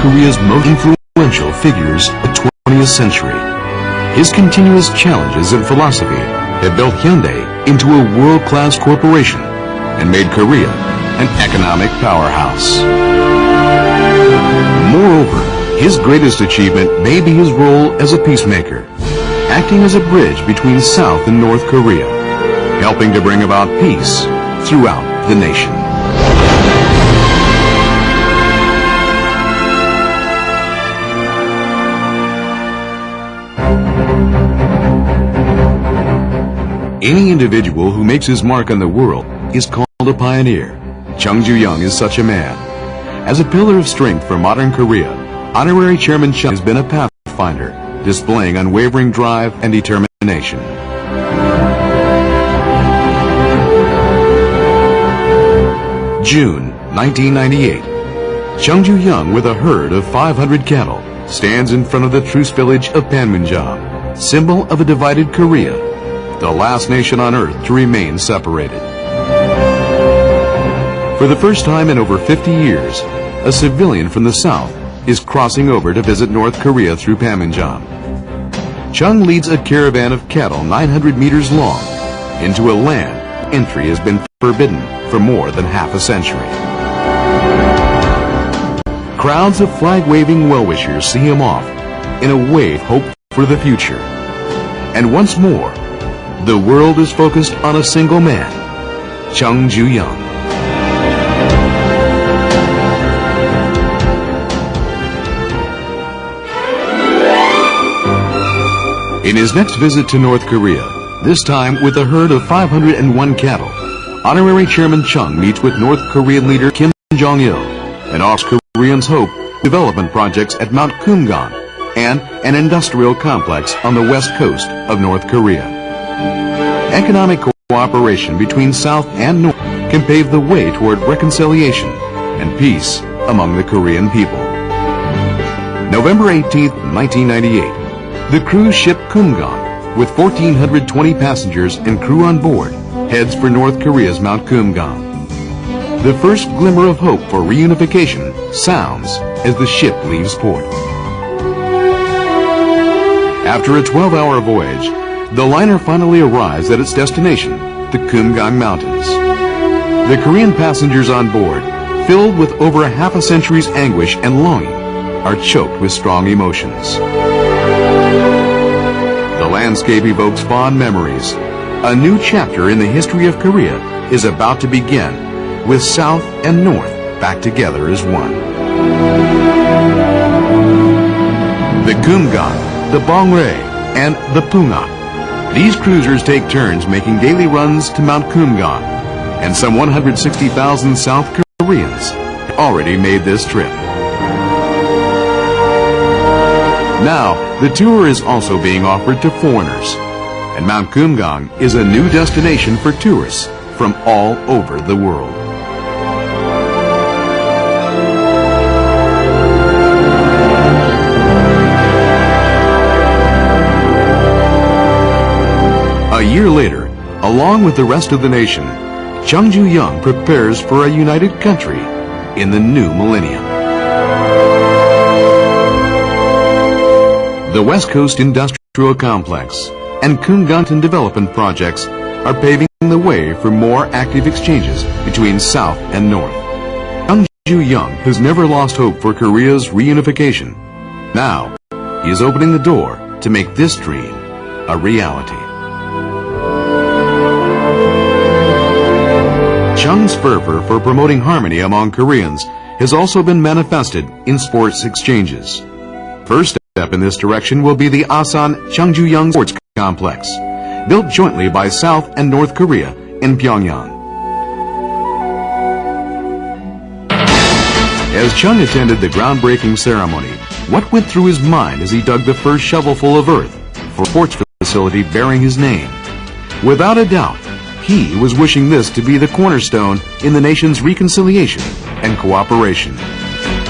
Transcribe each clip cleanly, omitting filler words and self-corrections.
Korea's most influential figures of the 20th century. His continuous challenges and philosophy have built Hyundai into a world-class corporation and made Korea an economic powerhouse. Moreover, his greatest achievement may be his role as a peacemaker, acting as a bridge between South and North Korea, helping to bring about peace throughout the nation. Any individual who makes his mark on the world is called a pioneer. Chung Juyung is such a man. As a pillar of strength for modern Korea, Honorary Chairman Chung has been a pathfinder, displaying unwavering drive and determination. June 1998. Chung Juyung, with a herd of 500 cattle, stands in front of the truce village of Panmunjom, symbol of a divided Korea, the last nation on earth to remain separated. For the first time in over 50 years, a civilian from the south is crossing over to visit North Korea through Panmunjom. Chung leads a caravan of cattle 900 meters long into a land entry has been forbidden for more than half a century. Crowds of flag-waving well-wishers see him off in a way of hope for the future. And once more, the world is focused on a single man, Chung Juyung. In his next visit to North Korea, this time with a herd of 501 cattle, Honorary Chairman Chung meets with North Korean leader Kim Jong-il and offers Koreans hope development projects at Mount Kumgang and an industrial complex on the west coast of North Korea. Economic cooperation between South and North can pave the way toward reconciliation and peace among the Korean people. November 18, 1998. The cruise ship Kumgang, with 1,420 passengers and crew on board, heads for North Korea's Mount Kumgang. The first glimmer of hope for reunification sounds as the ship leaves port. After a 12-hour voyage, the liner finally arrives at its destination, the Kumgang Mountains. The Korean passengers on board, filled with over half a century's anguish and longing, are choked with strong emotions. The landscape evokes fond memories. A new chapter in the history of Korea is about to begin, with South and North back together as one. The Kumgang, the Bongre, and the Pungak. These cruisers take turns making daily runs to Mount Kumgang, and some 160,000 South Koreans have already made this trip. Now, the tour is also being offered to foreigners, and Mount Kumgang is a new destination for tourists from all over the world. A year later, along with the rest of the nation, Chung Juyung prepares for a united country in the new millennium. The West Coast Industrial Complex and Kumgang development projects are paving the way for more active exchanges between South and North. Chung Juyung has never lost hope for Korea's reunification. Now, he is opening the door to make this dream a reality. Chung's fervor for promoting harmony among Koreans has also been manifested in sports exchanges. First step in this direction will be the Asan Chung Juyung Sports Complex, built jointly by South and North Korea in Pyongyang. As Chung attended the groundbreaking ceremony, what went through his mind as he dug the first shovelful of earth for a sports facility bearing his name? Without a doubt, he was wishing this to be the cornerstone in the nation's reconciliation and cooperation.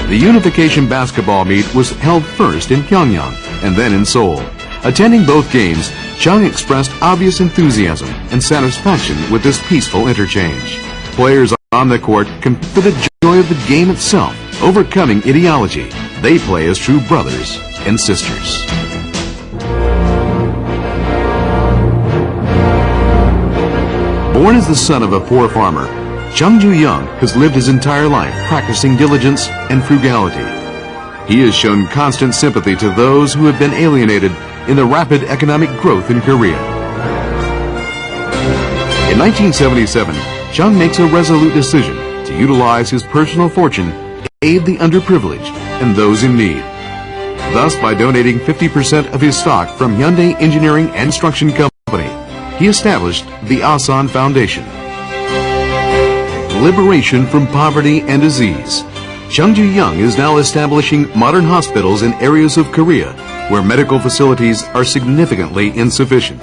The unification basketball meet was held first in Pyongyang and then in Seoul. Attending both games, Chung expressed obvious enthusiasm and satisfaction with this peaceful interchange. Players on the court compete for the joy of the game itself, overcoming ideology, They play as true brothers and sisters. Born as the son of a poor farmer, Chung Juyung has lived his entire life practicing diligence and frugality. He has shown constant sympathy to those who have been alienated in the rapid economic growth in Korea. In 1977, Chung makes a resolute decision to utilize his personal fortune to aid the underprivileged and those in need. Thus, by donating 50% of his stock from Hyundai Engineering and Construction Company, he established the Asan Foundation. Liberation from poverty and disease. Chung Juyung is now establishing modern hospitals in areas of Korea where medical facilities are significantly insufficient.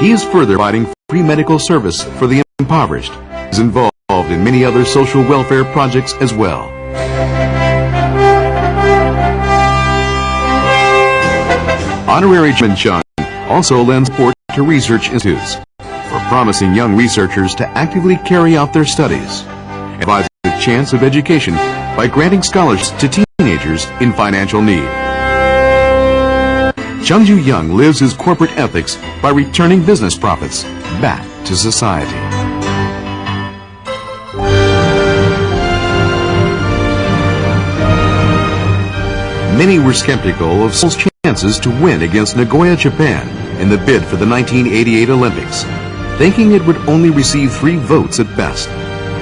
He is further providing free medical service for the impoverished. He is involved in many other social welfare projects as well. Honorary Chairman Chung also lends support to research institutes for promising young researchers to actively carry out their studies, and provides a chance of education by granting scholarships to teenagers in financial need. Chung Juyung lives his corporate ethics by returning business profits back to society. Many were skeptical of Seoul's chances to win against Nagoya, Japan in the bid for the 1988 Olympics, thinking it would only receive 3 votes at best.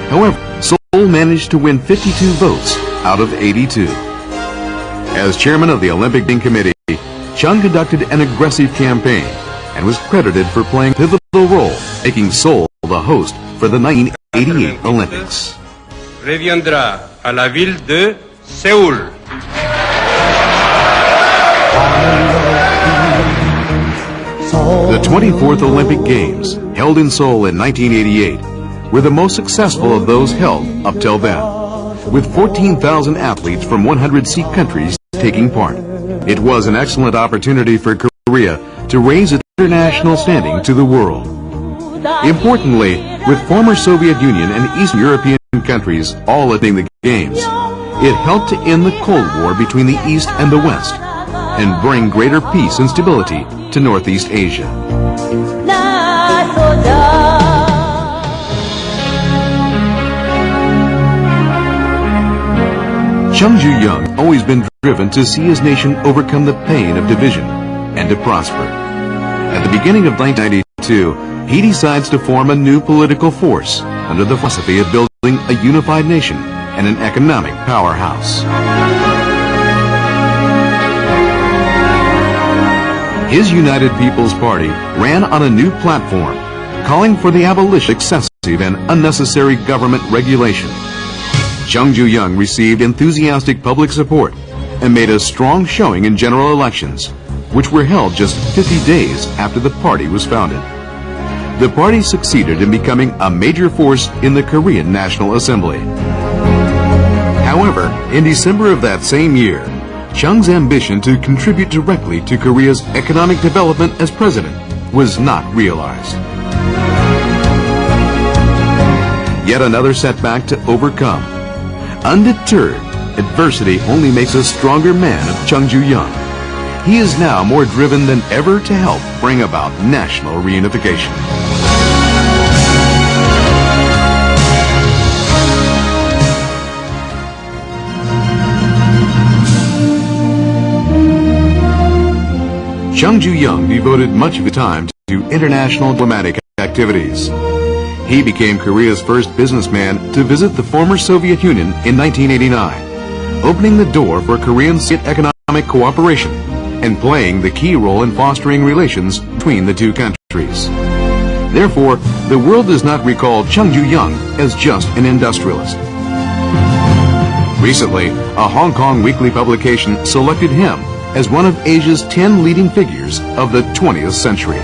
However, Seoul managed to win 52 votes out of 82. As chairman of the Olympic Committee, Chung conducted an aggressive campaign and was credited for playing a pivotal role, making Seoul the host for the 1988 Olympics. Reviendra à la ville de Seoul. The 24th Olympic Games, held in Seoul in 1988, were the most successful of those held up till then, with 14,000 athletes from 100 countries taking part. It was an excellent opportunity for Korea to raise its international standing to the world. Importantly, with former Soviet Union and Eastern European countries all attending the Games, it helped to end the Cold War between the East and the West and bring greater peace and stability to Northeast Asia. Chung Juyung always been driven to see his nation overcome the pain of division and to prosper. At the beginning of 1992, he decides to form a new political force under the philosophy of building a unified nation and an economic powerhouse. His United People's Party ran on a new platform, calling for the abolition of excessive and unnecessary government regulation. Chung Juyung received enthusiastic public support and made a strong showing in general elections, which were held just 50 days after the party was founded. The party succeeded in becoming a major force in the Korean National Assembly. However, in December of that same year, Chung's ambition to contribute directly to Korea's economic development as president was not realized. Yet another setback to overcome. Undeterred, adversity only makes a stronger man of Chung Juyung. He is now more driven than ever to help bring about national reunification. Chung Juyung devoted much of his time to international diplomatic activities. He became Korea's first businessman to visit the former Soviet Union in 1989, opening the door for Korean economic cooperation and playing the key role in fostering relations between the two countries. Therefore, the world does not recall Chung Juyung as just an industrialist. Recently, a Hong Kong weekly publication selected him as one of Asia's 10 leading figures of the 20th century.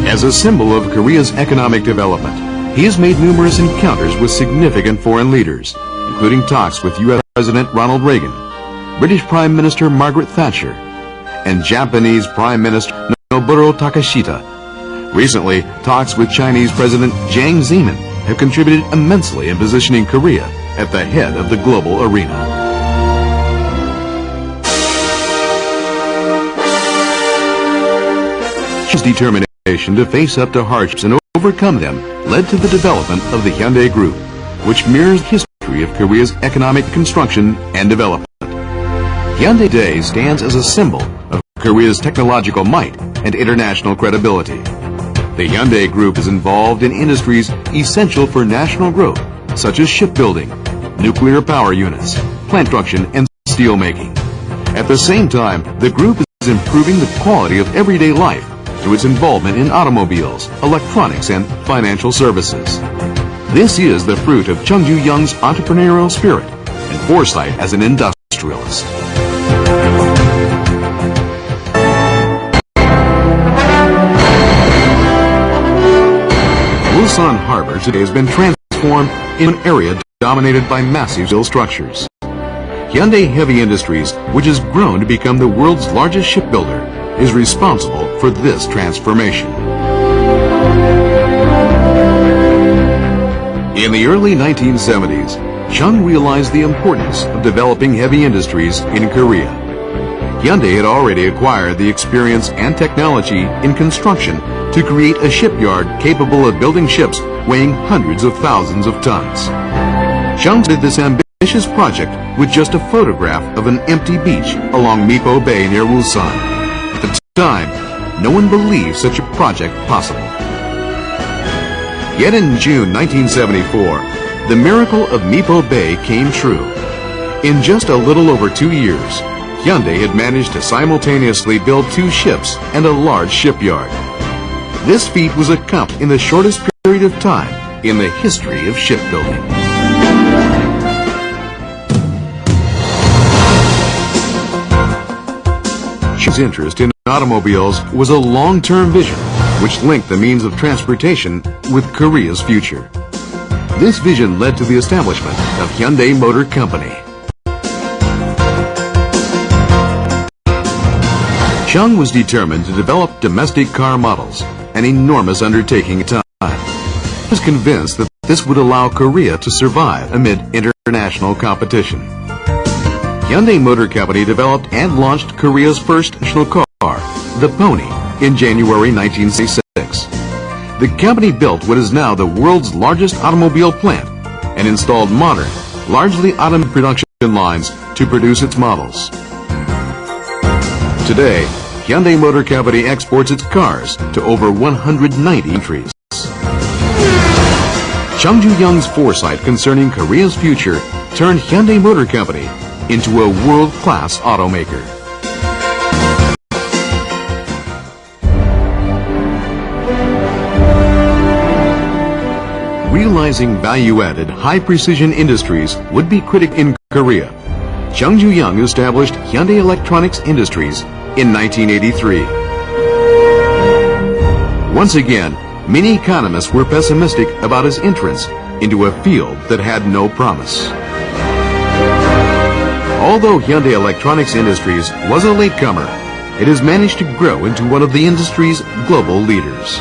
As a symbol of Korea's economic development, he has made numerous encounters with significant foreign leaders, including talks with U.S. President Ronald Reagan, British Prime Minister Margaret Thatcher, and Japanese Prime Minister Nobuo Takeshita. Recently, talks with Chinese President Jiang Zemin have contributed immensely in positioning Korea at the head of the global arena. His determination to face up to hardships and overcome them led to the development of the Hyundai Group, which mirrors the history of Korea's economic construction and development. Hyundai today stands as a symbol of Korea's technological might and international credibility. The Hyundai Group is involved in industries essential for national growth, such as shipbuilding, nuclear power units, plant construction, and steel making. At the same time, the group is improving the quality of everyday life through its involvement in automobiles, electronics, and financial services. This is the fruit of Chung Juyung's entrepreneurial spirit and foresight as an industrialist. Ulsan Harbor today has been transformed in an area dominated by massive steel structures. Hyundai Heavy Industries, which has grown to become the world's largest shipbuilder, is responsible for this transformation. In the early 1970s, Chung realized the importance of developing heavy industries in Korea. Hyundai had already acquired the experience and technology in construction to create a shipyard capable of building ships weighing hundreds of thousands of tons. Chung did this ambitious project with just a photograph of an empty beach along Mipo Bay near Ulsan. At the time, no one believed such a project possible. Yet in June 1974, the miracle of Mipo Bay came true. In just a little over 2 years, Hyundai had managed to simultaneously build 2 ships and a large shipyard. This feat was accomplished in the shortest period of time in the history of shipbuilding. Chung's interest in automobiles was a long-term vision which linked the means of transportation with Korea's future. This vision led to the establishment of Hyundai Motor Company. Chung was determined to develop domestic car models, an enormous undertaking at the time. He was convinced that this would allow Korea to survive amid international competition. Hyundai Motor Company developed and launched Korea's first national car, the Pony, in January 1966. The company built what is now the world's largest automobile plant and installed modern, largely automated production lines to produce its models. Today, Hyundai Motor Company exports its cars to over 190 countries. Chung Juyung's foresight concerning Korea's future turned Hyundai Motor Company into a world-class automaker. Realizing value-added, high-precision industries would be critical in Korea, Chung Juyung established Hyundai Electronics Industries in 1983. Once again, many economists were pessimistic about his entrance into a field that had no promise. Although Hyundai Electronics Industries was a latecomer, it has managed to grow into one of the industry's global leaders.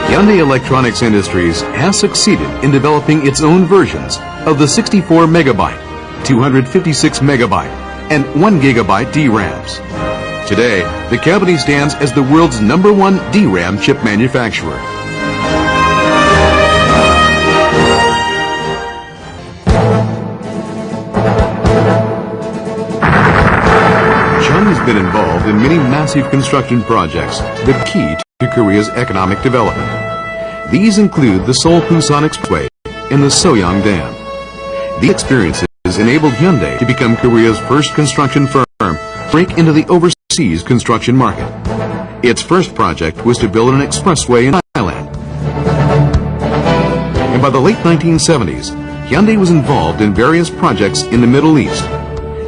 Hyundai Electronics Industries has succeeded in developing its own versions of the 64 megabyte, 256 megabyte, and 1 gigabyte DRAMs. Today, the company stands as the world's #1 DRAM chip manufacturer. Chung has been involved in many massive construction projects that are key to Korea's economic development. These include the Seoul-Busan Expressway and the Soyang Dam. These experiences enabled Hyundai to become Korea's first construction firm to break into the overseas construction market. Its first project was to build an expressway in Thailand. And by the late 1970s, Hyundai was involved in various projects in the Middle East,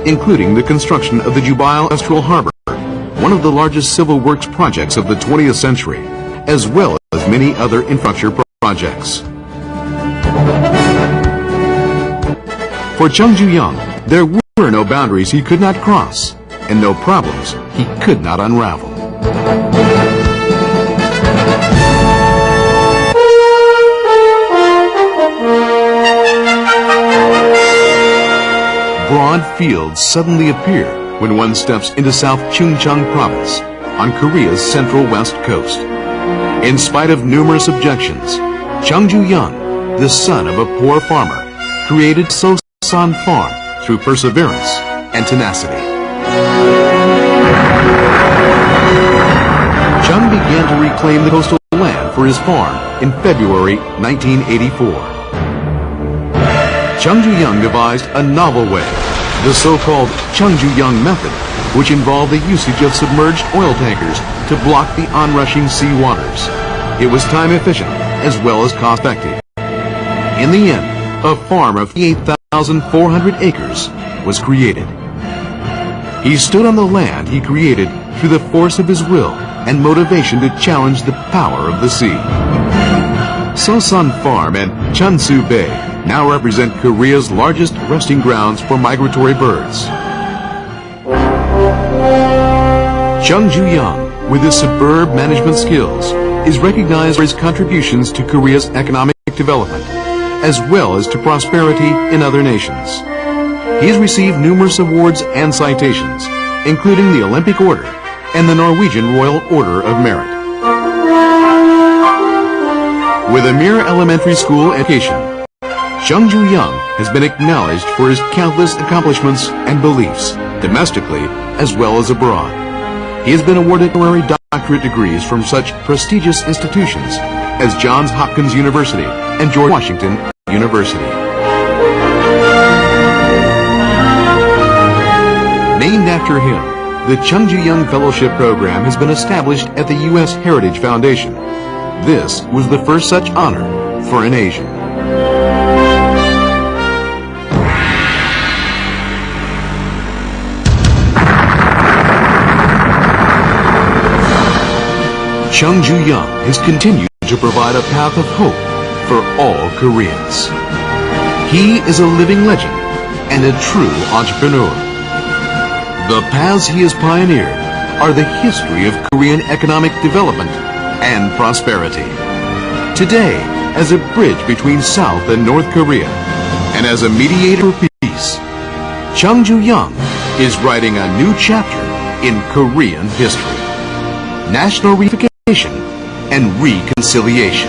including the construction of the Jubail Industrial Harbor, one of the largest civil works projects of the 20th century, as well as many other infrastructure projects. For Chung Juyung, there were no boundaries he could not cross, and no problems he could not unravel. broad fields suddenly appear when one steps into South Chungcheong Province on Korea's central west coast. In spite of numerous objections, Chung Juyung, the son of a poor farmer, created Asan Farm through perseverance and tenacity. Chung began to reclaim the coastal land for his farm in February 1984. Chung Juyung devised a novel way, the so-called Chung Juyung method, which involved the usage of submerged oil tankers to block the onrushing sea waters. It was time efficient as well as cost effective. In the end, a farm of 8,400 acres was created. He stood on the land he created through the force of his will and motivation to challenge the power of the sea. Seoul Farm and Cheonsu Bay now represent Korea's largest resting grounds for migratory birds. Chung Juyung, with his superb management skills, is recognized for his contributions to Korea's economic development, as well as to prosperity in other nations. He has received numerous awards and citations, including the Olympic Order and the Norwegian Royal Order of Merit. With a mere elementary school education, Chung Juyung has been acknowledged for his countless accomplishments and beliefs, domestically as well as abroad. He has been awarded honorary doctorate degrees from such prestigious institutions as Johns Hopkins University and George Washington University. Named after him, the Chung Juyung Fellowship Program has been established at the U.S. Heritage Foundation. This was the first such honor for an Asian. Chung Juyung has continued to provide a path of hope for all Koreans. He is a living legend and a true entrepreneur. The paths he has pioneered are the history of Korean economic development and prosperity. Today, as a bridge between South and North Korea, and as a mediator of peace, Chung Juyung is writing a new chapter in Korean history. National reunification and reconciliation.